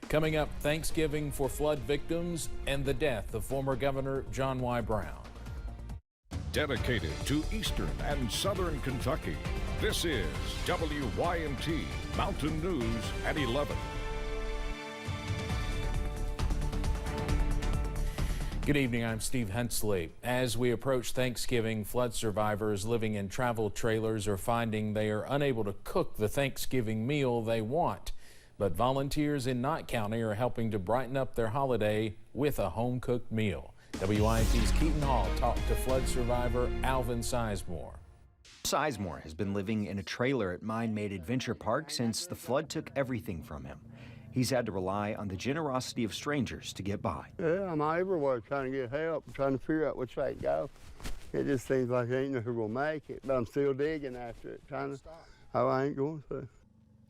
Coming up, Thanksgiving for flood victims and the death of former Governor John Y. Brown. Dedicated to Eastern and Southern Kentucky, this is WYMT Mountain News at 11. Good evening, I'm Steve Hensley. As we approach Thanksgiving, flood survivors living in travel trailers are finding they are unable to cook the Thanksgiving meal they want. But volunteers in Knott County are helping to brighten up their holiday with a home-cooked meal. WYMT's Keaton Hall talked to flood survivor Alvin Sizemore. Sizemore has been living in a trailer at Mine Made Adventure Park since the flood took everything from him. He's had to rely on the generosity of strangers to get by. Yeah, I'm everywhere trying to get help, trying to figure out which way to go. It just seems like I ain't never gonna make it, but I'm still digging after it, trying to, oh, I ain't going to.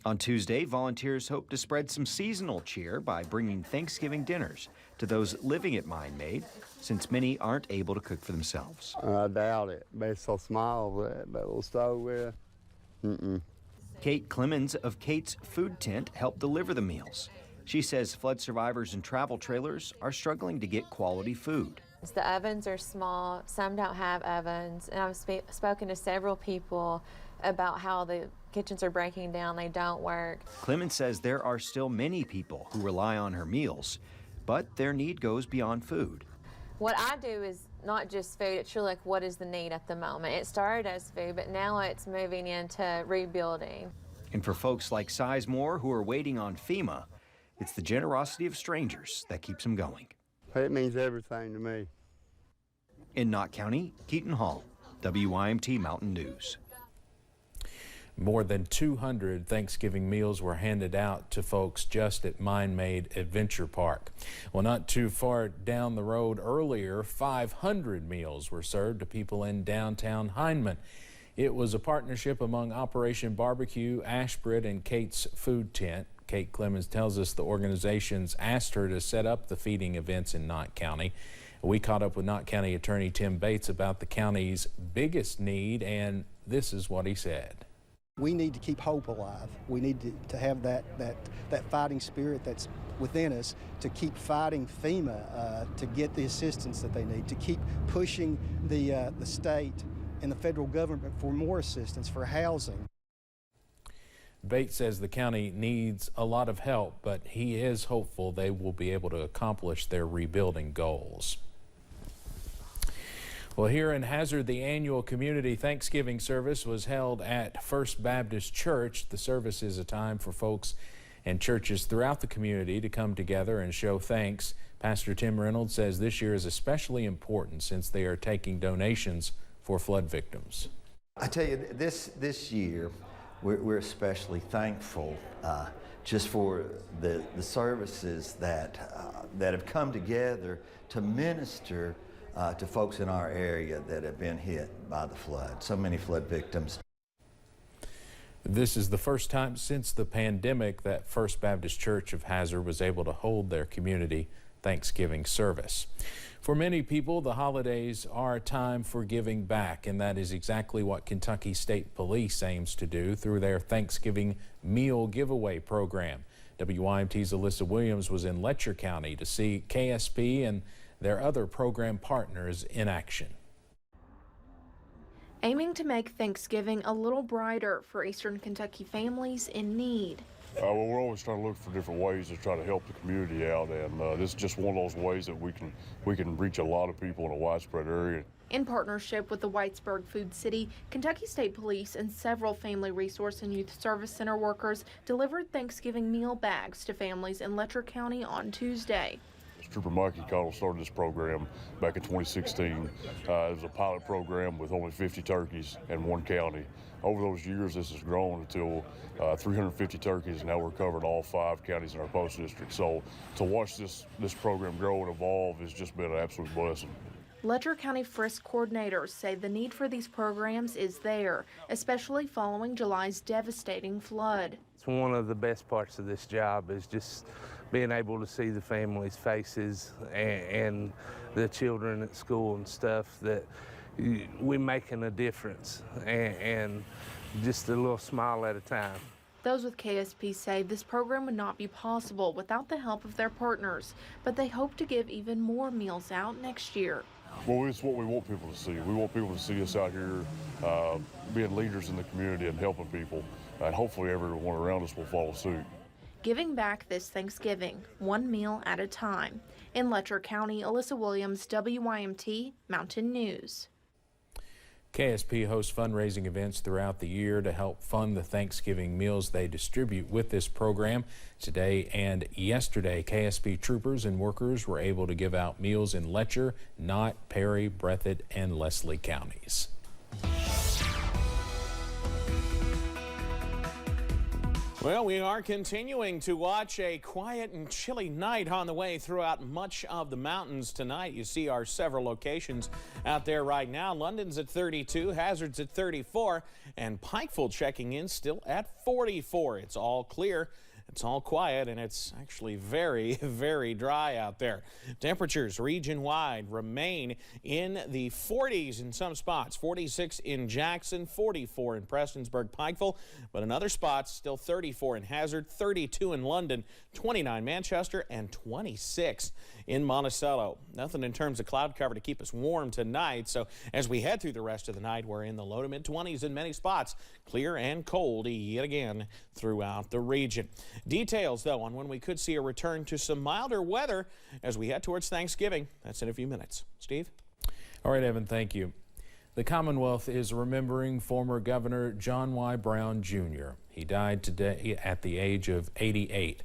On Tuesday, volunteers hope to spread some seasonal cheer by bringing Thanksgiving dinners to those living at Mine Made, since many aren't able to cook for themselves. I doubt it. It's so small, that little stove with Kate Clemens of Kate's Food Tent helped deliver the meals. She says flood survivors in travel trailers are struggling to get quality food. The ovens are small, some don't have ovens, and I've spoken to several people about how the kitchens are breaking down, they don't work. Clemens says there are still many people who rely on her meals, but their need goes beyond food. What I do is not just food, it's really like what is the need at the moment. It started as food, but now it's moving into rebuilding. And for folks like Sizemore who are waiting on FEMA, it's the generosity of strangers that keeps them going. It means everything to me. In Knott County, Keaton Hall, WYMT Mountain News. More than 200 Thanksgiving meals were handed out to folks just at Mine Made Adventure Park. Well, not too far down the road earlier, 500 meals were served to people in downtown Hindman. It was a partnership among Operation Barbecue, Ashbridge, and Kate's Food Tent. Kate Clemens tells us the organizations asked her to set up the feeding events in Knott County. We caught up with Knott County Attorney Tim Bates about the county's biggest need, and this is what he said. We need to keep hope alive. We need to have that fighting spirit that's within us to keep fighting FEMA to get the assistance that they need, to keep pushing the state and the federal government for more assistance for housing. Bates says the county needs a lot of help, but he is hopeful they will be able to accomplish their rebuilding goals. Well, here in Hazard, the annual community Thanksgiving service was held at First Baptist Church. The service is a time for folks and churches throughout the community to come together and show thanks. Pastor Tim Reynolds says this year is especially important since they are taking donations for flood victims. I tell you, this year we're especially thankful just for the services that have come together to minister to folks in our area that have been hit by the flood. So many flood victims. This is the first time since the pandemic that First Baptist Church of Hazard was able to hold their community Thanksgiving service. For many people, the holidays are a time for giving back, and that is exactly what Kentucky State Police aims to do through their Thanksgiving meal giveaway program. WYMT's Alyssa Williams was in Letcher County to see KSP and their other program partners in action. Aiming to make Thanksgiving a little brighter for Eastern Kentucky families in need. Well, we're always trying to look for different ways to try to help the community out, and this is just one of those ways that we can reach a lot of people in a widespread area. In partnership with the Whitesburg Food City, Kentucky State Police and several Family Resource and Youth Service Center workers delivered Thanksgiving meal bags to families in Letcher County on Tuesday. Trooper Mikey Cottle started this program back in 2016. It was a pilot program with only 50 turkeys in one county. Over those years, this has grown until 350 turkeys, and now we're covering all 5 counties in our post district. So to watch this program grow and evolve has just been an absolute blessing. Letcher County Frisk coordinators say the need for these programs is there, especially following July's devastating flood. It's one of the best parts of this job is just being able to see the families' faces and the children at school and stuff, that we're making a difference, and just a little smile at a time. Those with KSP say this program would not be possible without the help of their partners, but they hope to give even more meals out next year. Well, it's what we want people to see. We want people to see us out here being leaders in the community and helping people, and hopefully everyone around us will follow suit. Giving back this Thanksgiving, one meal at a time. In Letcher County, Alyssa Williams, WYMT Mountain News. KSP hosts fundraising events throughout the year to help fund the Thanksgiving meals they distribute with this program. Today and yesterday, KSP troopers and workers were able to give out meals in Letcher, Knott, Perry, Breathitt, and Leslie counties. Well, we are continuing to watch a quiet and chilly night on the way throughout much of the mountains tonight. You see our several locations out there right now. London's at 32, Hazard's at 34, and Pikeville checking in still at 44. It's all clear. It's all quiet, and it's actually very, very dry out there. Temperatures region-wide remain in the 40s in some spots. 46 in Jackson, 44 in Prestonsburg, Pikeville, but in other spots, still 34 in Hazard, 32 in London, 29 Manchester, and 26 in Monticello. Nothing in terms of cloud cover to keep us warm tonight, so as we head through the rest of the night, we're in the low to mid-20s in many spots. Clear and cold yet again throughout the region. Details, though, on when we could see a return to some milder weather as we head towards Thanksgiving. That's in a few minutes. Steve? All right, Evan, thank you. The Commonwealth is remembering former Governor John Y. Brown, Jr. He died today at the age of 88.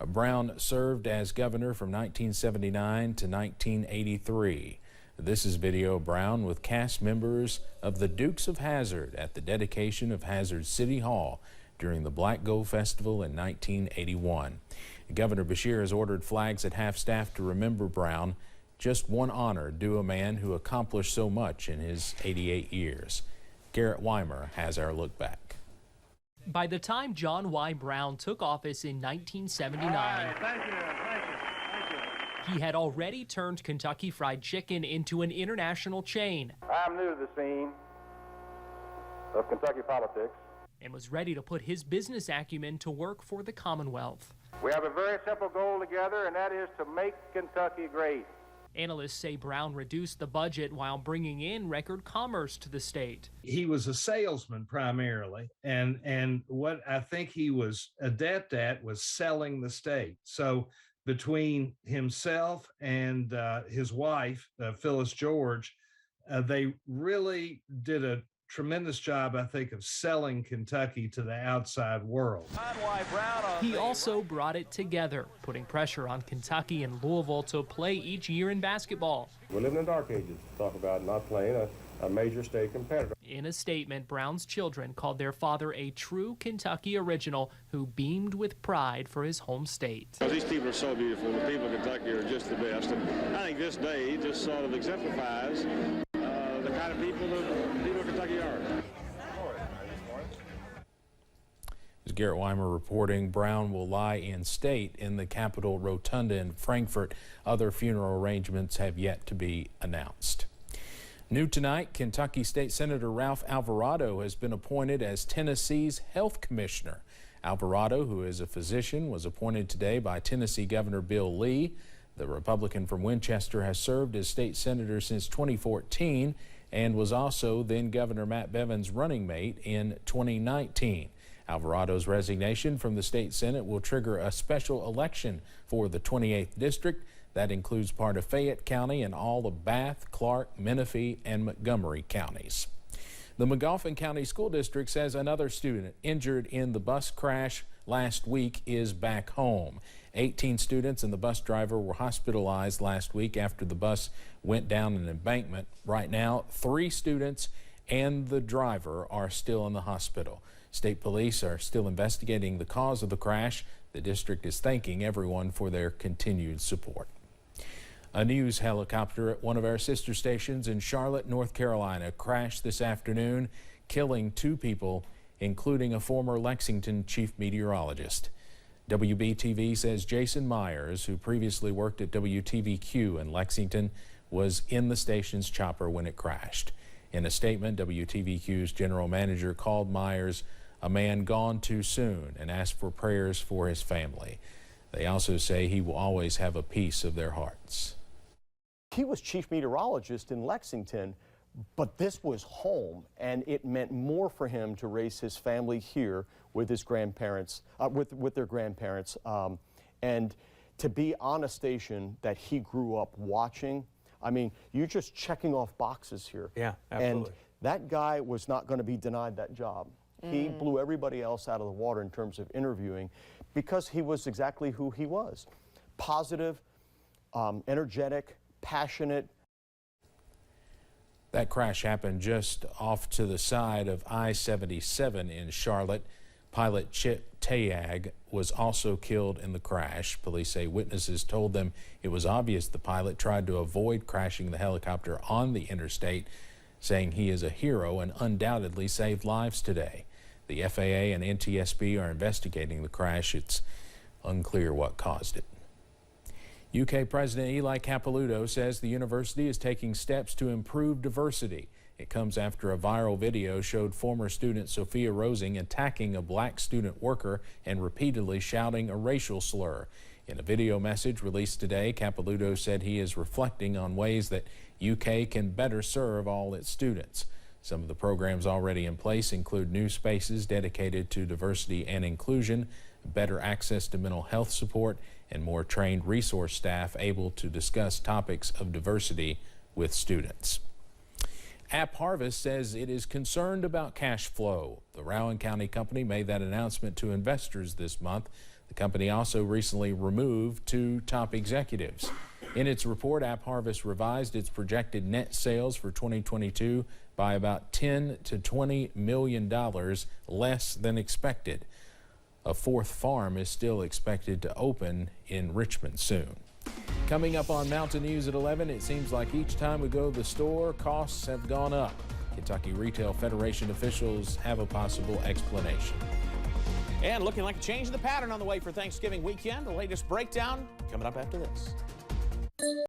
Brown served as governor from 1979 to 1983. This is video of Brown with cast members of the Dukes of Hazzard at the dedication of Hazzard City Hall during the Black Gold Festival in 1981. Governor Beshear has ordered flags at half-staff to remember Brown. Just one honor due a man who accomplished so much in his 88 years. Garrett Weimer has our look back. By the time John Y. Brown took office in 1979, he had already turned Kentucky Fried Chicken into an international chain. I'm new to the scene of Kentucky politics and was ready to put his business acumen to work for the Commonwealth. We have a very simple goal together, and that is to make Kentucky great. Analysts say Brown reduced the budget while bringing in record commerce to the state. He was a salesman primarily, and what I think he was adept at was selling the state. So between himself and his wife, Phyllis George, they really did a tremendous job, I think, of selling Kentucky to the outside world. He also brought it together, putting pressure on Kentucky and Louisville to play each year in basketball. We're living in the dark ages. Talk about not playing a major state competitor. In a statement, Brown's children called their father a true Kentucky original who beamed with pride for his home state. These people are so beautiful. The people of Kentucky are just the best. And I think this day just sort of exemplifies the kind of people that people of Kentucky are. As Garrett Weimer reporting, Brown will lie in state in the Capitol Rotunda in Frankfort. Other funeral arrangements have yet to be announced. New tonight, Kentucky State Senator Ralph Alvarado has been appointed as Tennessee's health commissioner. Alvarado, who is a physician, was appointed today by Tennessee Governor Bill Lee. The Republican from Winchester has served as state senator since 2014 and was also then Governor Matt Bevin's running mate in 2019. Alvarado's resignation from the state Senate will trigger a special election for the 28th district. That includes part of Fayette County and all of Bath, Clark, Menifee, and Montgomery counties. The Magoffin County School District says another student injured in the bus crash last week is back home. 18 students and the bus driver were hospitalized last week after the bus went down an embankment. Right now, 3 students and the driver are still in the hospital. State police are still investigating the cause of the crash. The district is thanking everyone for their continued support. A news helicopter at one of our sister stations in Charlotte, North Carolina crashed this afternoon, killing 2 people, including a former Lexington chief meteorologist. WBTV says Jason Myers, who previously worked at WTVQ in Lexington, was in the station's chopper when it crashed. In a statement, WTVQ's general manager called Myers a man gone too soon, and asked for prayers for his family. They also say he will always have a piece of their hearts. He was chief meteorologist in Lexington, but this was home, and it meant more for him to raise his family here with his grandparents, with their grandparents, and to be on a station that he grew up watching. I mean, you're just checking off boxes here. Yeah, absolutely. And that guy was not going to be denied that job. He blew everybody else out of the water in terms of interviewing because he was exactly who he was. Positive, energetic, passionate. That crash happened just off to the side of I-77 in Charlotte. Pilot Chip Tayag was also killed in the crash. Police say witnesses told them it was obvious the pilot tried to avoid crashing the helicopter on the interstate, saying he is a hero and undoubtedly saved lives today. The FAA and NTSB are investigating the crash. It's unclear what caused it. UK President Eli Capilouto says the university is taking steps to improve diversity. It comes after a viral video showed former student Sophia Rosing attacking a black student worker and repeatedly shouting a racial slur. In a video message released today, Capilouto said he is reflecting on ways that UK can better serve all its students. Some of the programs already in place include new spaces dedicated to diversity and inclusion, better access to mental health support, and more trained resource staff able to discuss topics of diversity with students. AppHarvest says it is concerned about cash flow. The Rowan County company made that announcement to investors this month. The company also recently removed 2 top executives. In its report, AppHarvest revised its projected net sales for 2022 by about $10 to $20 million less than expected. A 4th farm is still expected to open in Richmond soon. Coming up on Mountain News at 11, it seems like each time we go to the store, costs have gone up. Kentucky Retail Federation officials have a possible explanation. And looking like a change in the pattern on the way for Thanksgiving weekend. The latest breakdown coming up after this.